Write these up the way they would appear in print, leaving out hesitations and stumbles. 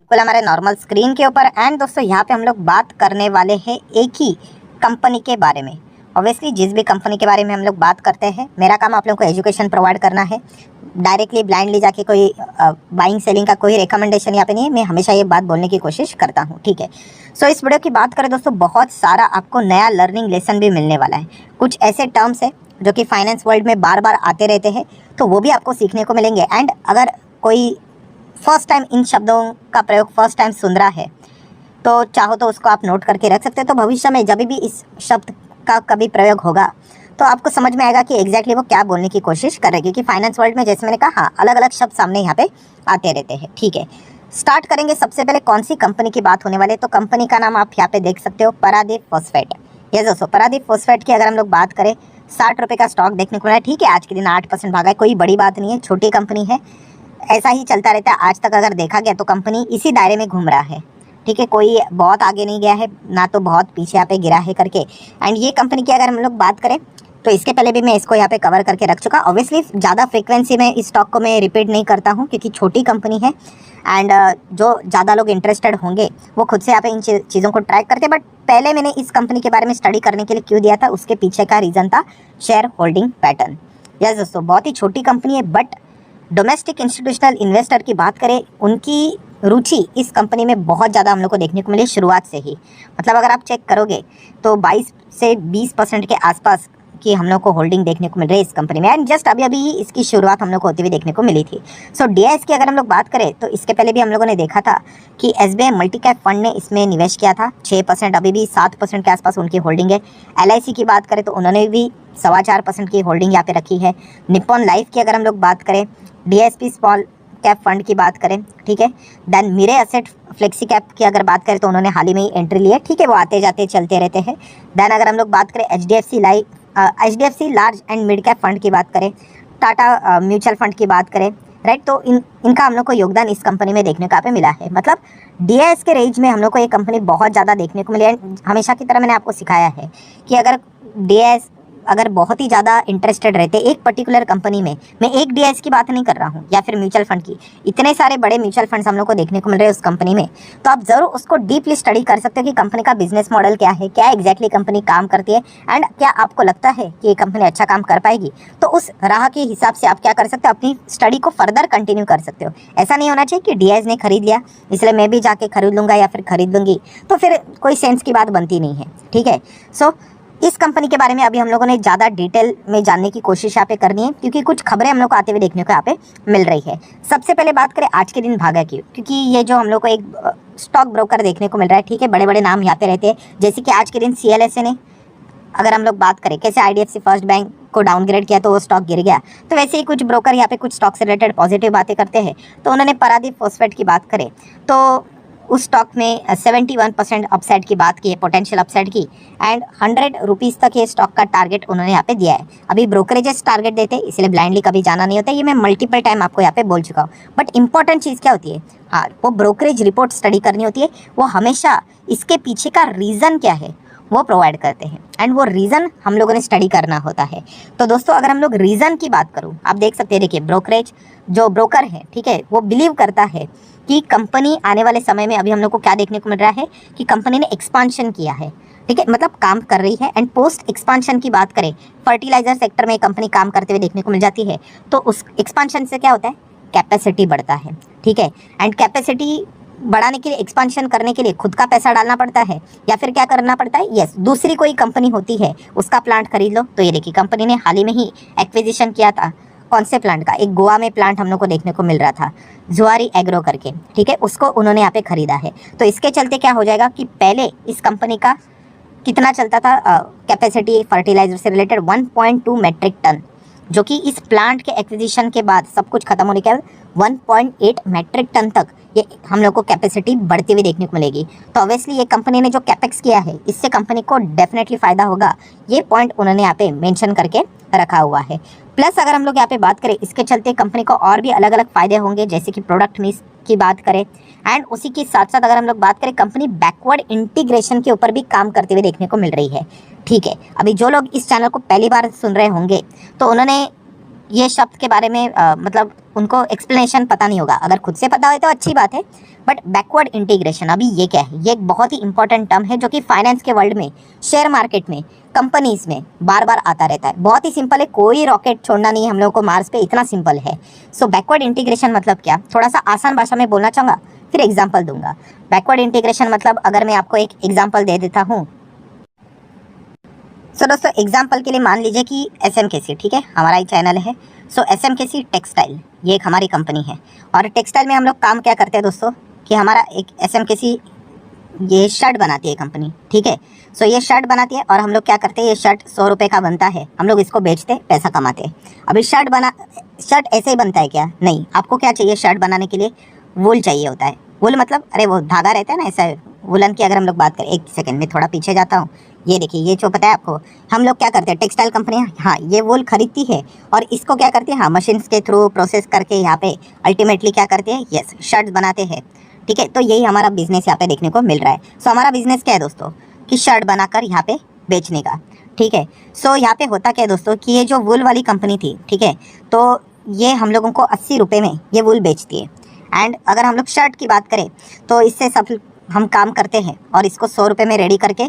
बिल्कुल हमारे normal screen के ऊपर। एंड दोस्तों यहाँ पे हम लोग बात करने वाले हैं एक ही कंपनी के बारे में। ऑब्वियसली जिस भी कंपनी के बारे में हम लोग बात करते हैं, मेरा काम आप लोगों को एजुकेशन प्रोवाइड करना है। डायरेक्टली ब्लाइंडली जाके कोई बाइंग सेलिंग का कोई रिकमेंडेशन यहाँ पे नहीं है। मैं हमेशा ये बात बोलने की कोशिश करता हूँ, ठीक है। सो इस वीडियो की बात करें दोस्तों, बहुत सारा आपको नया लर्निंग लेसन भी मिलने वाला है। कुछ ऐसे टर्म्स है जो कि फाइनेंस वर्ल्ड में बार बार आते रहते हैं, तो वो भी आपको सीखने को मिलेंगे। एंड अगर कोई फर्स्ट टाइम इन शब्दों का प्रयोग फर्स्ट टाइम सुन रहा है, तो चाहो तो उसको आप नोट करके रख सकते हैं। तो भविष्य में जब भी इस शब्द का कभी प्रयोग होगा तो आपको समझ में आएगा कि एग्जैक्टली वो क्या बोलने की कोशिश कर रहे हैं। क्योंकि फाइनेंस वर्ल्ड में जैसे मैंने कहा, हाँ, अलग अलग शब्द सामने यहाँ पे आते रहते हैं, ठीक है। स्टार्ट करेंगे सबसे पहले कौन सी कंपनी की बात होने वाली है। तो कंपनी का नाम आप यहाँ पे देख सकते हो, पारादीप फॉस्फेट। यस दोस्तों, पारादीप फॉस्फेट की अगर हम लोग बात करें, 60 रुपये का स्टॉक देखने को मिला है, ठीक है। आज के दिन 8% भागा है, कोई बड़ी बात नहीं है, छोटी कंपनी है, ऐसा ही चलता रहता है। आज तक अगर देखा गया तो कंपनी इसी दायरे में घूम रहा है, ठीक है। कोई बहुत आगे नहीं गया है, ना तो बहुत पीछे यहाँ पे गिरा है करके। एंड ये कंपनी की अगर हम लोग बात करें तो इसके पहले भी मैं इसको यहाँ पे कवर करके रख चुका। ऑब्वियसली ज़्यादा फ्रीक्वेंसी में इस स्टॉक को मैं रिपीट नहीं करता हूँ क्योंकि छोटी कंपनी है। एंड जो ज़्यादा लोग इंटरेस्टेड होंगे वो खुद से यहाँ पे इन चीज़ों को ट्रैक करते हैं। बट पहले मैंने इस कंपनी के बारे में स्टडी करने के लिए क्यों दिया था, उसके पीछे का रीज़न था शेयर होल्डिंग पैटर्न। यस दोस्तों, बहुत ही छोटी कंपनी है, बट डोमेस्टिक इंस्टीट्यूशनल इन्वेस्टर की बात करें, उनकी रुचि इस कंपनी में बहुत ज़्यादा हम लोग को देखने को मिली शुरुआत से ही। मतलब अगर आप चेक करोगे तो 22 से 20% के आसपास की हम लोग को होल्डिंग देखने को मिल रही है इस कंपनी में। एंड जस्ट अभी अभी इसकी शुरुआत हम लोग को होती हुई देखने को मिली थी। सो डीआईएस की अगर हम लोग बात करें तो इसके पहले भी हम लोगों ने देखा था कि एसबीआई मल्टी कैप फंड ने इसमें निवेश किया था 6%, अभी भी 7% के आसपास उनकी होल्डिंग है। एलआईसी की बात करें तो उन्होंने भी 4.25% की होल्डिंग यहाँ पे रखी है। निप्पॉन लाइफ की अगर हम लोग बात करें, डीएसपी स्मॉल कैप फंड की बात करें, ठीक है। Then Mirae Asset flexi cap की अगर बात करें तो उन्होंने हाल ही में ही एंट्री ली है, ठीक है। वो आते जाते चलते रहते हैं। देन अगर हम लोग बात करें HDFC large and mid cap fund की बात करें, टाटा म्यूचुअल फंड की बात करें, राइट, तो इनका हम लोग को योगदान इस कंपनी में देखने को यहाँ पे मिला है। मतलब डीआईएस के रेंज में हम लोग को ये कंपनी बहुत ज़्यादा देखने को मिली है। हमेशा की तरह मैंने आपको सिखाया है कि अगर डीआईएस अगर बहुत ही ज़्यादा इंटरेस्टेड रहते एक पर्टिकुलर कंपनी में, मैं एक डीआईएस की बात नहीं कर रहा हूँ या फिर म्यूचुअल फंड की, इतने सारे बड़े म्यूचुअल फंड्स हम लोग को देखने को मिल रहे हैं उस कंपनी में, तो आप ज़रूर उसको डीपली स्टडी कर सकते हो कि कंपनी का बिजनेस मॉडल क्या है, क्या एग्जैक्टली कंपनी काम करती है, एंड क्या आपको लगता है कि ये कंपनी अच्छा काम कर पाएगी। तो उस राह के हिसाब से आप क्या कर सकते हो, अपनी स्टडी को फर्दर कंटिन्यू कर सकते हो। ऐसा नहीं होना चाहिए कि डीआईएस ने खरीद लिया इसलिए मैं भी जाके खरीद लूँगा या फिर खरीद लूँगी, तो फिर कोई सेंस की बात बनती नहीं है, ठीक है। सो इस कंपनी के बारे में अभी हम लोगों ने ज़्यादा डिटेल में जानने की कोशिश यहाँ पे करनी है क्योंकि कुछ खबरें हम लोग को आते हुए देखने को यहाँ पे मिल रही है। सबसे पहले बात करें आज के दिन भागा की, क्योंकि ये जो हम लोग को एक स्टॉक ब्रोकर देखने को मिल रहा है, ठीक है, बड़े बड़े नाम यहाँ पे रहते हैं। जैसे कि आज के दिन सीएलएसए ने, अगर हम लोग बात करें कैसे आईडीएफसी फर्स्ट बैंक को डाउनग्रेड किया तो वो स्टॉक गिर गया, तो वैसे ही कुछ ब्रोकर यहाँ पे कुछ स्टॉक से रिलेटेड पॉजिटिव बातें करते हैं। तो उन्होंने पारादीप फॉस्फेट की बात करें तो उस स्टॉक में 71% अपसाइड की बात की है, पोटेंशियल अपसाइड की। एंड 100 रुपीज़ तक ये स्टॉक का टारगेट उन्होंने यहाँ पे दिया है। अभी ब्रोकरेजेस टारगेट देते हैं इसलिए ब्लाइंडली कभी जाना नहीं होता, ये मैं मल्टीपल टाइम आपको यहाँ पे बोल चुका हूँ। बट इंपॉर्टेंट चीज़ क्या होती है, हाँ, वो ब्रोकरेज रिपोर्ट स्टडी करनी होती है। वो हमेशा इसके पीछे का रीज़न क्या है वो प्रोवाइड करते हैं, एंड वो रीज़न हम लोगों ने स्टडी करना होता है। तो दोस्तों अगर हम लोग रीज़न की बात करूँ, आप देख सकते हैं, देखिए ब्रोकरेज जो ब्रोकर है, ठीक है, वो बिलीव करता है कि कंपनी आने वाले समय में, अभी हम लोग को क्या देखने को मिल रहा है कि कंपनी ने एक्सपांशन किया है, ठीक है, मतलब काम कर रही है। एंड पोस्ट एक्सपांशन की बात करें, फर्टिलाइजर सेक्टर में कंपनी काम करते हुए देखने को मिल जाती है। तो उस एक्सपांशन से क्या होता है, कैपेसिटी बढ़ता है, ठीक है। एंड कैपेसिटी बढ़ाने के लिए, एक्सपांशन करने के लिए खुद का पैसा डालना पड़ता है या फिर क्या करना पड़ता है, यस, दूसरी कोई कंपनी होती है उसका प्लांट खरीद लो। तो ये देखिए कंपनी ने हाल ही में ही एक्विजिशन किया था, कौन से प्लांट का, एक गोवा में प्लांट हम लोग को देखने को मिल रहा था, जुआरी एग्रो करके, ठीक है, उसको उन्होंने यहाँ पे खरीदा है। तो इसके चलते क्या हो जाएगा कि पहले इस कंपनी का कितना चलता था कैपेसिटी फर्टिलाइजर से रिलेटेड, 1.2 मेट्रिक टन, जो कि इस प्लांट के एक्विजिशन के बाद सब कुछ खत्म होने के बाद 1.8 मेट्रिक टन तक ये हम लोग को कैपेसिटी बढ़ती हुई देखने को मिलेगी। तो ऑब्वियसली ये कंपनी ने जो कैपेक्स किया है इससे कंपनी को डेफिनेटली फ़ायदा होगा, ये पॉइंट उन्होंने यहाँ पे मेंशन करके रखा हुआ है। प्लस अगर हम लोग यहाँ पे बात करें, इसके चलते कंपनी को और भी अलग अलग फ़ायदे होंगे, जैसे कि प्रोडक्ट मिक्स की बात करें। एंड उसी के साथ साथ अगर हम लोग बात करें, कंपनी बैकवर्ड इंटीग्रेशन के ऊपर भी काम करते हुए देखने को मिल रही है, ठीक है। अभी जो लोग इस चैनल को पहली बार सुन रहे होंगे तो उन्होंने ये शब्द के बारे में मतलब उनको एक्सप्लेनेशन पता नहीं होगा। अगर खुद से पता हो तो अच्छी बात है, बट बैकवर्ड इंटीग्रेशन अभी ये क्या है? ये एक बहुत ही इंपॉर्टेंट टर्म है जो कि फाइनेंस के वर्ल्ड में, शेयर मार्केट में, कंपनीज में बार बार आता रहता है। बहुत ही सिंपल है, कोई रॉकेट छोड़ना नहीं है हम लोगों को मार्स पे, इतना सिंपल है। सो बैकवर्ड इंटीग्रेशन मतलब क्या, थोड़ा सा आसान भाषा में बोलना चाहूँगा, फिर एग्जाम्पल दूंगा। बैकवर्ड इंटीग्रेशन मतलब अगर मैं आपको एक एग्जाम्पल दे देता हूँ। सो दोस्तों एग्जाम्पल के लिए मान लीजिए कि SMKC, ठीक है, हमारा ही चैनल है। सो SMKC टेक्सटाइल, ये एक हमारी कंपनी है। और टेक्सटाइल में हम लोग काम क्या करते हैं दोस्तों, कि हमारा एक SMKC ये शर्ट बनाती है कंपनी, ठीक है। सो ये शर्ट बनाती है और हम लोग क्या करते हैं, ये शर्ट 100 रुपये का बनता है, हम लोग इसको बेचते पैसा कमाते हैं। अभी शर्ट ऐसे ही बनता है क्या? नहीं, आपको क्या चाहिए शर्ट बनाने के लिए? वूल चाहिए होता है। वूल मतलब अरे वो धागा रहता है ना, ऐसा वुलन की अगर हम लोग बात करें, एक सेकंड में थोड़ा पीछे जाता हूँ। ये देखिए, ये जो पता है आपको, हम लोग क्या करते हैं, टेक्सटाइल कंपनियाँ, हाँ, ये वूल खरीदती है और इसको क्या करती है, हाँ, मशीन्स के थ्रू प्रोसेस करके यहाँ पे अल्टीमेटली क्या करते हैं, यस, शर्ट्स बनाते हैं, ठीक है। तो यही हमारा बिजनेस यहाँ पे देखने को मिल रहा है। सो हमारा बिजनेस क्या है दोस्तों, कि शर्ट बनाकर यहाँ पे बेचने का, ठीक है। सो यहाँ पे होता क्या है दोस्तों, कि ये जो वूल वाली कंपनी थी, ठीक है, तो ये हम लोगों को 80 रुपये में ये वूल बेचती है। एंड अगर हम लोग शर्ट की बात करें तो इससे सब हम काम करते हैं और इसको 100 रुपये में रेडी करके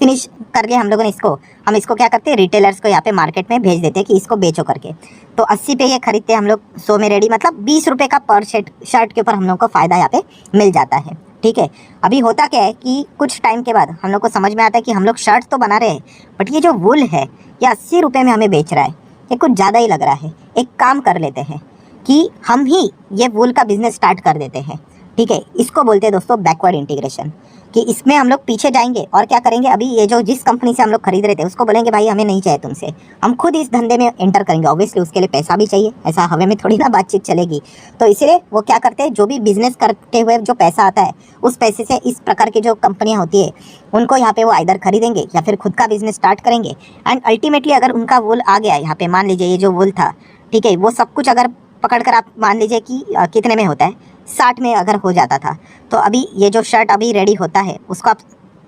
फिनिश कर लिया हम लोगों ने इसको, हम इसको क्या करते हैं, रिटेलर्स को यहाँ पे मार्केट में भेज देते हैं कि इसको बेचो करके। तो 80 पे ये खरीदते हैं हम लोग, 100 में रेडी, मतलब 20 रुपये का पर शर्ट के ऊपर हम लोग को फ़ायदा यहाँ पे मिल जाता है, ठीक है। अभी होता क्या है कि कुछ टाइम के बाद हम लोग को समझ में आता है कि हम लोग शर्ट तो बना रहे हैं, बट ये जो वूल है ये 80 रुपये में हमें बेच रहा है, ये कुछ ज़्यादा ही लग रहा है। एक काम कर लेते हैं कि हम ही ये वूल का बिजनेस स्टार्ट कर देते हैं, ठीक है। इसको बोलते हैं दोस्तों बैकवर्ड इंटीग्रेशन, कि इसमें हम लोग पीछे जाएंगे और क्या करेंगे, अभी ये जो जिस कंपनी से हम लोग खरीद रहे थे उसको बोलेंगे भाई हमें नहीं चाहिए तुमसे, हम खुद इस धंधे में एंटर करेंगे। ऑब्वियसली उसके लिए पैसा भी चाहिए, ऐसा हवे में थोड़ी ना बातचीत चलेगी। तो इसलिए वो क्या करते हैं, जो भी बिजनेस करते हुए जो पैसा आता है उस पैसे से इस प्रकार की जो कंपनियाँ होती है उनको यहाँ पे वो इधर खरीदेंगे या फिर खुद का बिजनेस स्टार्ट करेंगे। एंड अल्टीमेटली अगर उनका वूल आ गया यहाँ पे, मान लीजिए ये जो वूल था, ठीक है, वो सब कुछ अगर पकड़ कर आप मान लीजिए कि कितने में होता है, 60 में अगर हो जाता था, तो अभी ये जो शर्ट अभी रेडी होता है उसको आप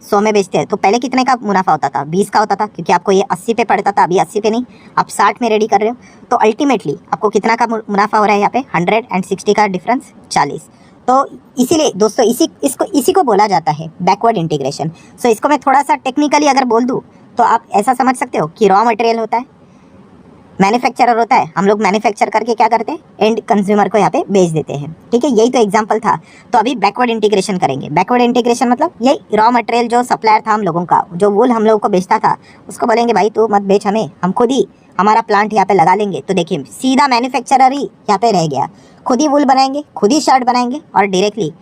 100 में बेचते हैं, तो पहले कितने का मुनाफा होता था, 20 का होता था, क्योंकि आपको ये 80 पे पड़ता था, अभी 80 पे नहीं, आप 60 में रेडी कर रहे हो, तो अल्टीमेटली आपको कितना का मुनाफा हो रहा है यहाँ पे, 160 का डिफरेंस 40। तो इसीलिए दोस्तों इसी को बोला जाता है बैकवर्ड इंटीग्रेशन। सो इसको मैं थोड़ा सा टेक्निकली अगर बोल दूँ तो आप ऐसा समझ सकते हो कि रॉ मटेरियल होता है, मैन्युफैक्चरर होता है, हम लोग मैन्युफैक्चर करके क्या करते हैं, एंड कंज्यूमर को यहाँ पे बेच देते हैं, ठीक है। यही तो एग्जांपल था। तो अभी बैकवर्ड इंटीग्रेशन करेंगे। बैकवर्ड इंटीग्रेशन मतलब यही रॉ मटेरियल जो सप्लायर था हम लोगों का, जो वूल हम लोगों को बेचता था, उसको बोलेंगे भाई तू मत बेच हमें, हम खुद ही हमारा प्लांट यहाँ पे लगा लेंगे। तो देखिए सीधा मैन्युफैक्चरर ही यहाँ पे रह गया, खुद ही वूल बनाएंगे, खुद ही शर्ट बनाएंगे और डायरेक्टली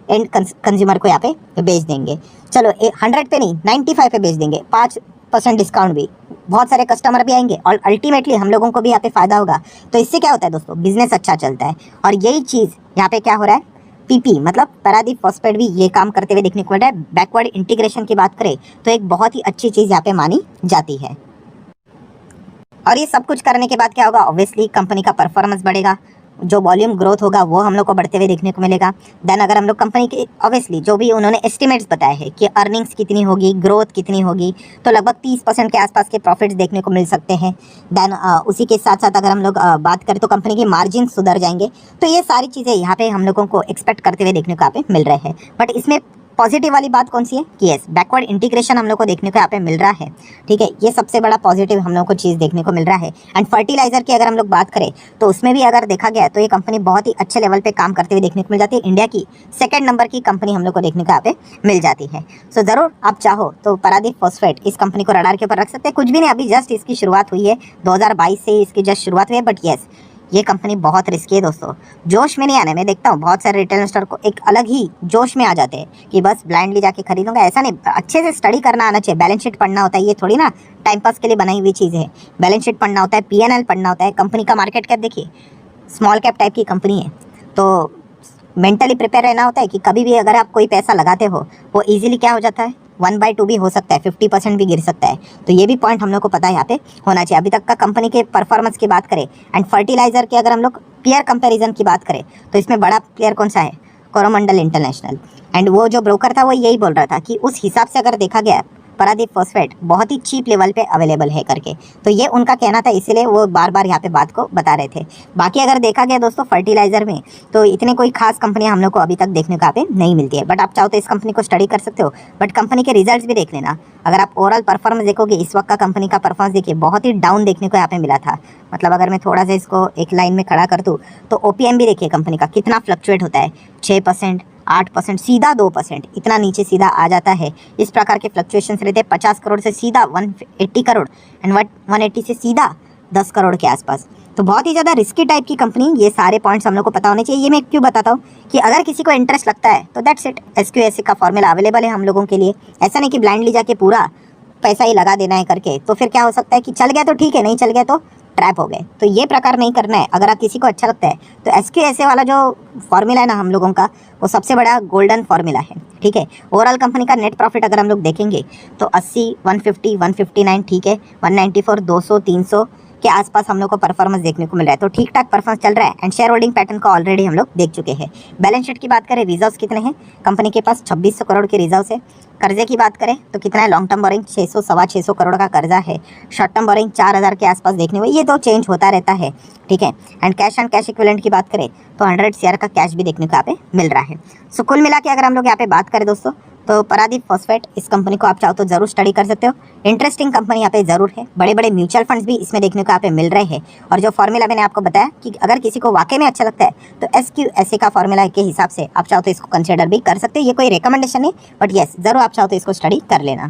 एंड कंज्यूमर को यहाँ पे बेच देंगे। चलो 100 पे नहीं, 95 पे बेच देंगे, 5% डिस्काउंट भी, बहुत सारे कस्टमर भी आएंगे और अल्टीमेटली हम लोगों को भी यहाँ पे फ़ायदा होगा। तो इससे क्या होता है दोस्तों, बिजनेस अच्छा चलता है। और यही चीज़ यहाँ पे क्या हो रहा है, PP मतलब पारादीप फॉस्फेट भी ये काम करते हुए देखने को मिल रहा है। बैकवर्ड इंटीग्रेशन की बात करें तो एक बहुत ही अच्छी चीज़ यहाँ पे मानी जाती है। और ये सब कुछ करने के बाद क्या होगा, ऑब्वियसली कंपनी का परफॉर्मेंस बढ़ेगा, जो वॉल्यूम ग्रोथ होगा वो हम लोग को बढ़ते हुए देखने को मिलेगा। देन अगर हम लोग कंपनी के ऑब्वियसली जो भी उन्होंने एस्टिमेट्स बताए हैं कि अर्निंग्स कितनी होगी, ग्रोथ कितनी होगी, तो लगभग 30% के आसपास के प्रॉफिट्स देखने को मिल सकते हैं। देन उसी के साथ साथ अगर हम लोग बात करें तो कंपनी के मार्जिन सुधर जाएंगे। तो ये सारी चीज़ें यहाँ पे हम लोगों को एक्सपेक्ट करते हुए देखने को यहाँ पे मिल रहे हैं। बट इसमें पॉजिटिव वाली बात कौन सी है कि यस बैकवर्ड इंटीग्रेशन हम लोग को देखने को यहाँ पे मिल रहा है, ठीक है। ये सबसे बड़ा पॉजिटिव हम लोग को चीज़ देखने को मिल रहा है। एंड फर्टिलाइजर की अगर हम लोग बात करें तो उसमें भी अगर देखा गया तो ये कंपनी बहुत ही अच्छे लेवल पे काम करते हुए देखने को मिल जाती है। इंडिया की 2nd नंबर की कंपनी हम लोग को देखने को यहाँ पे मिल जाती है। सो ज़रूर आप चाहो तो पारादीप फॉस्फेट इस कंपनी को रडार के ऊपर रख सकते हैं। कुछ भी नहीं, अभी जस्ट इसकी शुरुआत हुई है, 2022 से इसकी जस्ट शुरुआत हुई है। बट येस ये कंपनी बहुत रिस्की है दोस्तों, जोश में नहीं आने। मैं देखता हूँ बहुत सारे रिटेल इन्वेस्टर को एक अलग ही जोश में आ जाते हैं कि बस ब्लाइंडली जाके खरीदूंगा, ऐसा नहीं, अच्छे से स्टडी करना आना चाहिए, बैलेंस शीट पढ़ना होता है। ये थोड़ी ना टाइम पास के लिए बनाई हुई चीज़ है, बैलेंस शीट पढ़ना होता है, PNL पढ़ना होता है, कंपनी का मार्केट कैप देखिए, स्मॉल कैप टाइप की कंपनी है, तो मेंटली प्रिपेयर रहना होता है कि कभी भी अगर आप कोई पैसा लगाते हो वो ईजिली क्या हो जाता है, 1/2 भी हो सकता है, 50% भी गिर सकता है। तो ये भी पॉइंट हम लोग को पता है यहाँ पे होना चाहिए। अभी तक का कंपनी के परफॉर्मेंस की बात करें एंड फर्टिलाइजर की अगर हम लोग पीयर कंपैरिजन की बात करें तो इसमें बड़ा प्लेयर कौन सा है, कोरोमंडल इंटरनेशनल। एंड वो जो ब्रोकर था वो यही बोल रहा था कि उस हिसाब से अगर देखा गया पारादीप फॉस्फेट बहुत ही चीप लेवल पे अवेलेबल है करके। तो ये उनका कहना था, इसीलिए वो बार बार यहाँ पे बात को बता रहे थे। बाकी अगर देखा गया दोस्तों फर्टिलाइजर में तो इतने कोई खास कंपनियां हम लोग को अभी तक देखने को यहाँ पे नहीं मिलती है। बट आप चाहो तो इस कंपनी को स्टडी कर सकते हो, बट कंपनी के रिजल्ट्स भी देख लेना। अगर आप ओवरऑल परफॉर्मेंस देखोगे, इस वक्त का कंपनी का परफॉर्मेंस देखिए बहुत ही डाउन देखने को यहाँ पे मिला था। मतलब अगर मैं थोड़ा सा इसको एक लाइन में खड़ा कर दूँ तो OPM भी देखिए कंपनी का कितना फ्लक्चुएट होता है, 6%, 8%, सीधा 2%, इतना नीचे सीधा आ जाता है। इस प्रकार के फ्लक्चुएशंस रहते हैं। 50 करोड़ से सीधा 180 करोड़ एंड 180 से सीधा 10 करोड़ के आसपास। तो बहुत ही ज़्यादा रिस्की टाइप की कंपनी। ये सारे पॉइंट्स हम लोग को पता होने चाहिए। ये मैं क्यों बताता हूँ कि अगर किसी को इंटरेस्ट लगता है तो दैट्स इट, SQSA का फॉर्मूला अवेलेबल है हम लोगों के लिए। ऐसा नहीं कि ब्लाइंडली जाके पूरा पैसा ही लगा देना है करके, तो फिर क्या हो सकता है कि चल गया तो ठीक है, नहीं चल गया तो ट्रैप हो गए। तो ये प्रकार नहीं करना है। अगर आप किसी को अच्छा लगता है तो SQSA वाला जो फॉर्मूला है ना हम लोगों का, वो सबसे बड़ा गोल्डन फॉर्मूला है, ठीक है। ओवरऑल कंपनी का नेट प्रॉफिट अगर हम लोग देखेंगे तो 80, 150, 159, ठीक है, 194, 200, 300 के आसपास हम लोग को परफॉर्मेंस देखने को मिल रहा है। तो ठीक ठाक परफॉर्मेंस चल रहा है एंड शेयर होल्डिंग पैटर्न को ऑलरेडी हम लोग देख चुके हैं। बैलेंस शीट की बात करें, रिजर्व्स कितने हैं कंपनी के पास, 2600 करोड़ के रिजर्व्स है। कर्जे की बात करें तो कितना है, लॉन्ग टर्म बोरिंग 600, 625 करोड़ का कर्जा है। शॉर्ट टर्म बोरिंग 4000 के आसपास देखने को, ये तो चेंज होता रहता है, ठीक है। एंड कैश इक्विवेलेंट की बात करें तो 100 शेयर का कैश भी देखने को यहाँ पे मिल रहा है। सो कुल मिला के अगर हम लोग यहाँ पे बात करें दोस्तों तो पारादीप फॉस्फेट, इस कंपनी को आप चाहो तो जरूर स्टडी कर सकते हो। इंटरेस्टिंग कंपनी यहाँ पे जरूर है। बड़े बड़े म्यूचुअल फंड्स भी इसमें देखने को यहाँ पे मिल रहे हैं। और जो फॉर्मूला मैंने आपको बताया कि अगर किसी को वाकई में अच्छा लगता है तो SQSA का फॉर्मूला के हिसाब से आप चाहो तो इसको कंसिडर भी कर सकते हो। ये कोई रिकमेंडेशन नहीं, बट येस जरूर आप चाहो तो इसको स्टडी कर लेना।